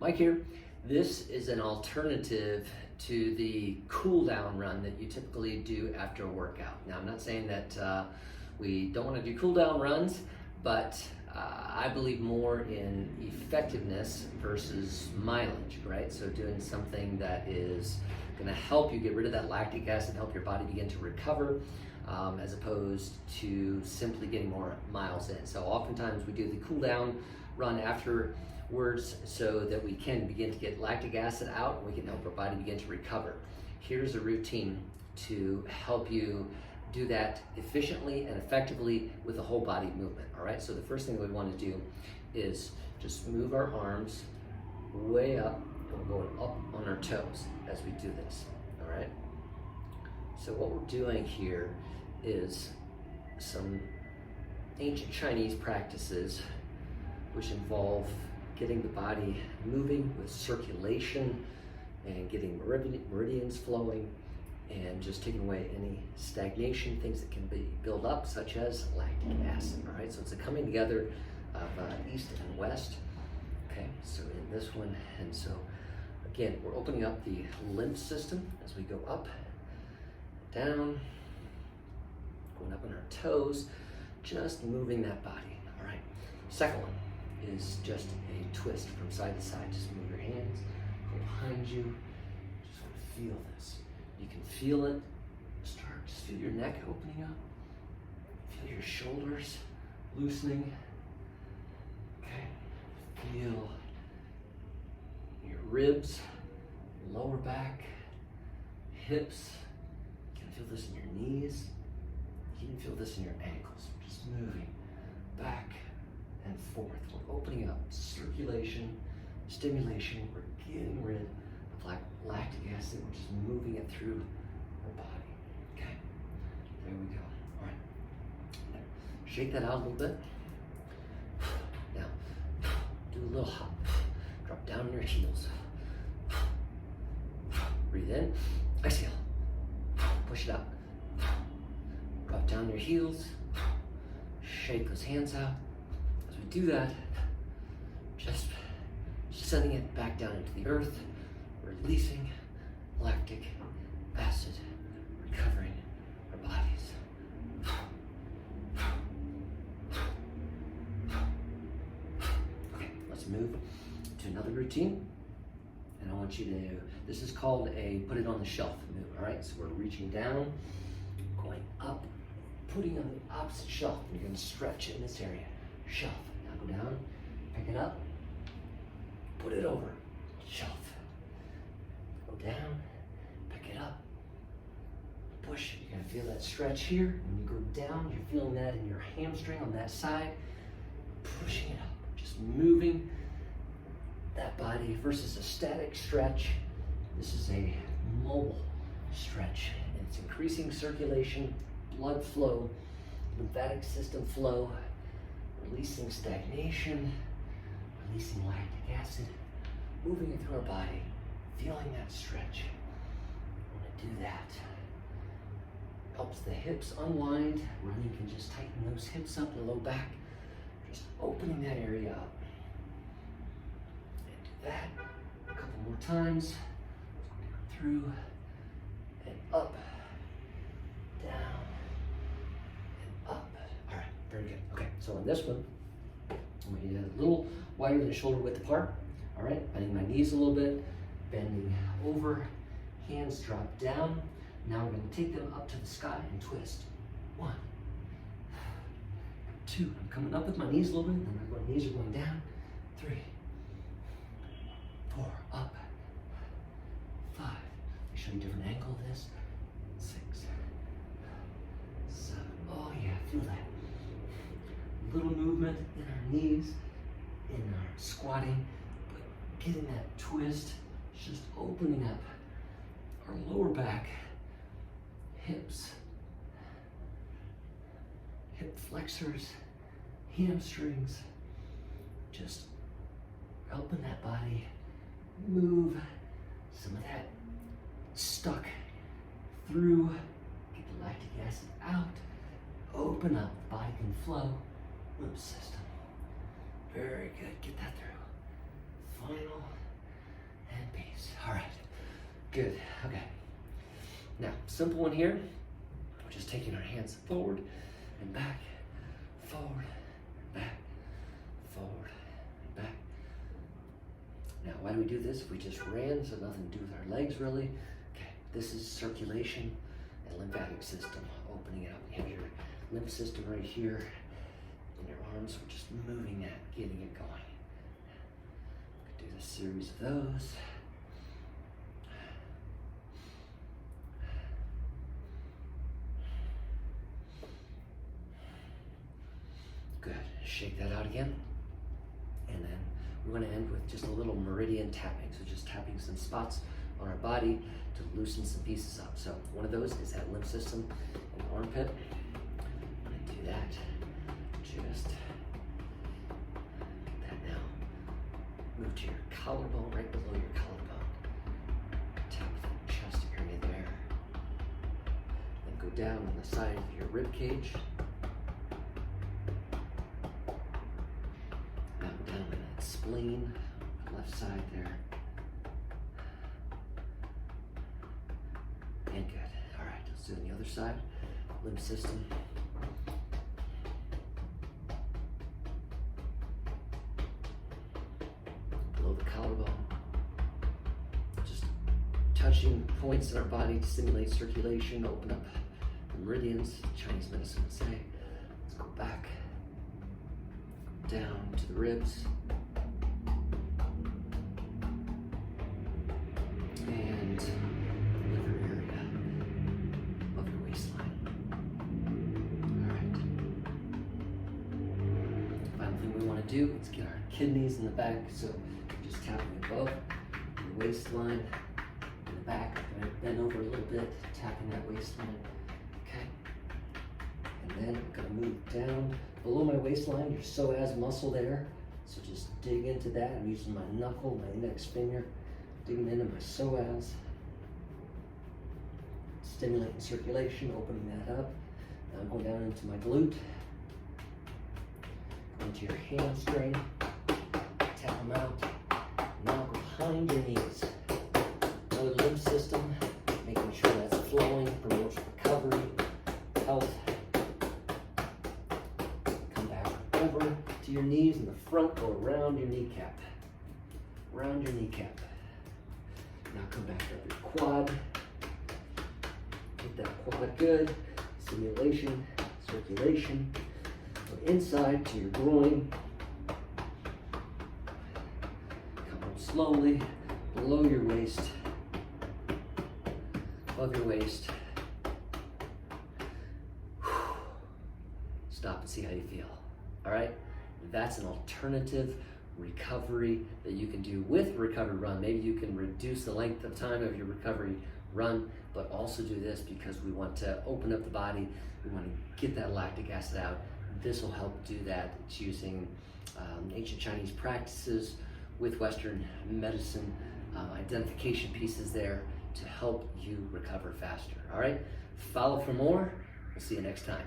Mike here. This is an alternative to the cool down run that you typically do after a workout. Now, I'm not saying that we don't want to do cool down runs, but I believe more in effectiveness versus mileage, right? So doing something that is going to help you get rid of that lactic acid, help your body begin to recover, as opposed to simply getting more miles in. So oftentimes we do the cool down run afterwards so that we can begin to get lactic acid out and we can help our body begin to recover. Here's a routine to help you do that efficiently and effectively with a whole body movement, all right? So the first thing we want to do is just move our arms way up, and we're going up on our toes as we do this, all right? So what we're doing here is some ancient Chinese practices which involve getting the body moving with circulation and getting meridians flowing and just taking away any stagnation, things that can be built up, such as lactic acid, all right? So it's a coming together of east and west, okay? So in this one, and so again, we're opening up the lymph system as we go up, down, going up on our toes, just moving that body, all right? Second one is just a twist from side to side. Just move your hands, go behind you, just want to feel this. You can feel it, just feel your neck opening up, feel your shoulders loosening, okay? Feel your ribs, lower back, hips. You can feel this in your knees, you can feel this in your ankles. Just moving back and forth. We're opening up circulation, stimulation. We're getting rid of lactic acid. We're just moving it through our body. Okay, there we go. All right, now, shake that out a little bit. Now, do a little hop. Drop down on your heels. Breathe in, exhale. Push it out. Drop down your heels. Shake those hands out. As we do that, just sending it back down into the earth, releasing lactic acid, recovering our bodies. Okay, let's move to another routine. And I want you to, this is called a put it on the shelf move, all right? So we're reaching down, going up, putting on the opposite shelf. You're gonna stretch in this area. Shelf, now go down, pick it up, put it over, shelf. Go down, pick it up, push it. You're gonna feel that stretch here. When you go down, you're feeling that in your hamstring on that side, pushing it up, just moving that body versus a static stretch. This is a mobile stretch, and it's increasing circulation, blood flow, lymphatic system flow, releasing stagnation, releasing lactic acid, moving it through our body, feeling that stretch. I want to do that. Helps the hips unwind. Running can just tighten those hips up, the low back, just opening that area up. And do that a couple more times. Through and up, down, and up. All right, very good. Okay, so on this one, I'm going to get a little wider than shoulder width apart. All right, bending my knees a little bit, bending over, hands drop down. Now we're going to take them up to the sky and twist. 1, 2. I'm coming up with my knees a little bit, then my knees are going down. 3, 4, up. 5. Show you a different angle of this. 6, 7. Oh yeah, feel that. Little movement in our knees, in our squatting, but getting that twist, just opening up our lower back, hips, hip flexors, hamstrings, just helping that body move some of that stuck through, get the lactic acid out, open up, the body can flow, lymph system. Very good, get that through. Final Good, okay. Now, simple one here. We're just taking our hands forward and back, forward, back, forward, back. Now, why do we do this? If we just ran, so nothing to do with our legs really. Okay, this is circulation and lymphatic system opening up. You have your lymph system right here in your arms. We're just moving that, getting it going. Do a series of those. Good. Shake that out again. And then we're going to end with just a little meridian tapping. So just tapping some spots on our body to loosen some pieces up. So one of those is that lymph system in the armpit. I'm going to do that. Just get that now. Move to your collarbone, right below your collarbone. Tap the chest area there. Then go down on the side of your rib cage. Now down on that spleen, left side there. And good. All right, let's do it on the other side. Lymph system. Below the collarbone. Just touching points in our body to stimulate circulation, open up the meridians, Chinese medicine would say. Let's go back, down to the ribs. And liver area of your waistline. All right. Final thing we want to do is get our kidneys in the back. So just tapping above your waistline in the back. Gonna bend over a little bit, tapping that waistline. Okay. And then I'm gonna move down below my waistline, your psoas muscle there. So just dig into that. I'm using my knuckle, my index finger. Digging into my psoas, stimulating circulation, opening that up. Now I'm going down into my glute, into your hamstring, tap them out. Now behind your knees. Another lymph system, making sure that's flowing, promotes recovery, health. Come back over to your knees in the front, go around your kneecap. Around your kneecap. Now come back up your quad. Get that quad good. Stimulation, circulation. Go inside to your groin. Come up slowly, below your waist, above your waist. Stop and see how you feel. All right? That's an alternative recovery that you can do with recovery run. Maybe you can reduce the length of time of your recovery run, but also do this because we want to open up the body. We want to get that lactic acid out. This will help do that. It's using ancient Chinese practices with Western medicine, identification pieces there to help you recover faster. All right, follow for more. We'll see you next time.